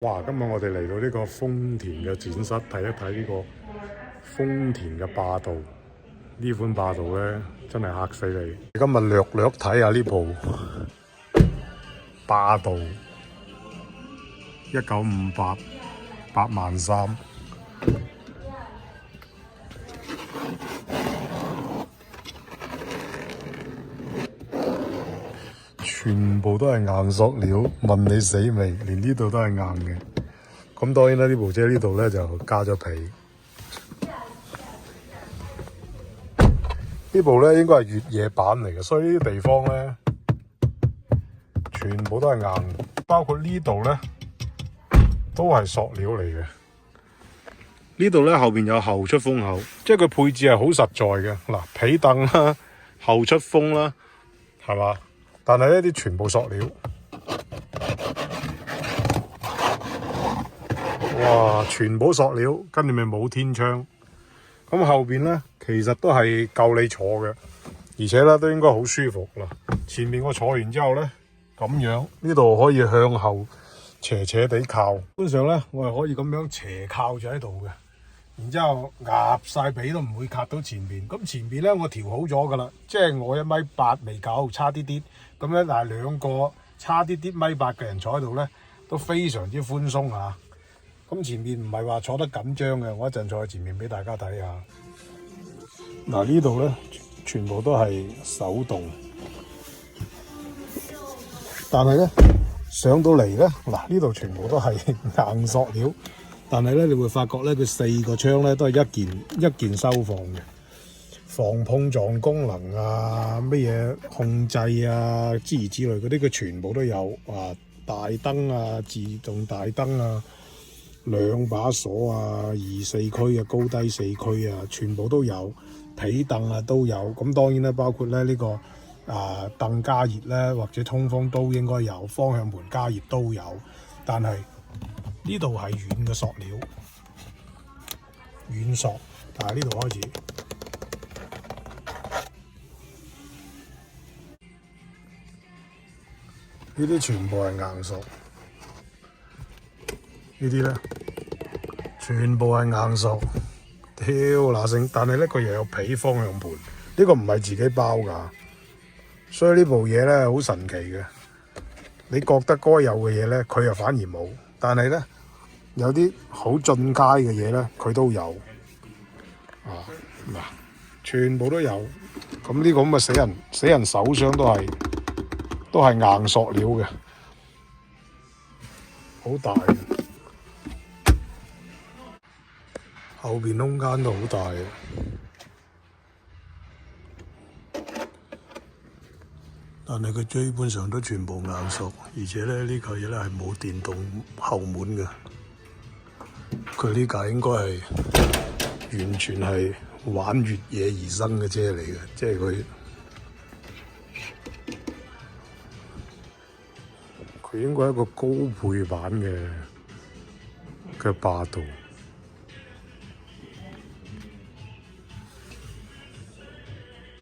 哇！今日我哋嚟到呢個豐田嘅展室，睇一睇呢個豐田嘅霸道。呢款霸道咧，真係嚇死你！今日略睇下呢部霸道1958 83000，全部都係硬塑料，問你死未？連呢度都係硬嘅。咁當然啦，呢部車呢度咧就加咗皮。呢部咧應該係越野版嚟嘅，所以呢啲地方咧全部都係硬，包括呢度咧都係塑料嚟嘅。呢度咧後邊有後出風口，即係佢配置係好實在嘅。嗱，皮凳啦、後出風啦，係嘛？但係呢啲全部塑料。哇！全部塑料，跟住咪冇天窗。咁後邊咧，其實都係夠你坐嘅，而且咧都應該好舒服啦。前面我坐完之後咧，咁樣呢度可以向後斜斜地靠，基本上咧我係可以咁樣斜靠住喺度嘅，然之後壓晒髀都唔會卡到前邊。咁前邊咧我調好咗噶啦，即係我1.8米未夠，差啲啲咁咧，但係兩個差啲啲1.8米嘅人坐喺度咧，都非常之寬鬆啊！咁前面唔係話坐得緊張嘅，我一陣坐喺前面俾大家睇下。嗱，呢度咧全部都係手動，但係咧上到嚟咧，嗱呢度全部都係硬塑料，但係咧你會發覺咧佢4個窗咧都係一件收放嘅，防碰撞功能啊，乜嘢控制啊諸如此類嗰啲佢全部都有啊，大燈啊，自動大燈啊。2把鎖啊，2、4區啊，高低4區啊，全部都有，皮凳啊都有。咁當然咧，包括咧呢個凳加熱咧，或者通風都應該有，方向盤加熱都有。但係呢度係軟嘅塑料，軟塑。但係呢度開始，呢啲全部係硬塑。呢啲咧全部係硬塑，挑嗱聲，但係咧佢又有皮方向盤，呢個唔係自己包㗎，所以呢部嘢咧好神奇嘅。你覺得該有嘅嘢咧，佢又反而冇，但係咧有啲好進階嘅嘢咧，佢都有啊嗱，全部都有。咁呢個咁嘅死人手傷都係硬塑料嘅，好大。後邊空間都好大嘅，但係佢基本上都全部硬塑，而且咧呢個嘢咧係冇電動後門嘅。佢呢架應該係完全係玩越野而生嘅車嚟嘅，即係佢應該係一個高配版嘅霸道。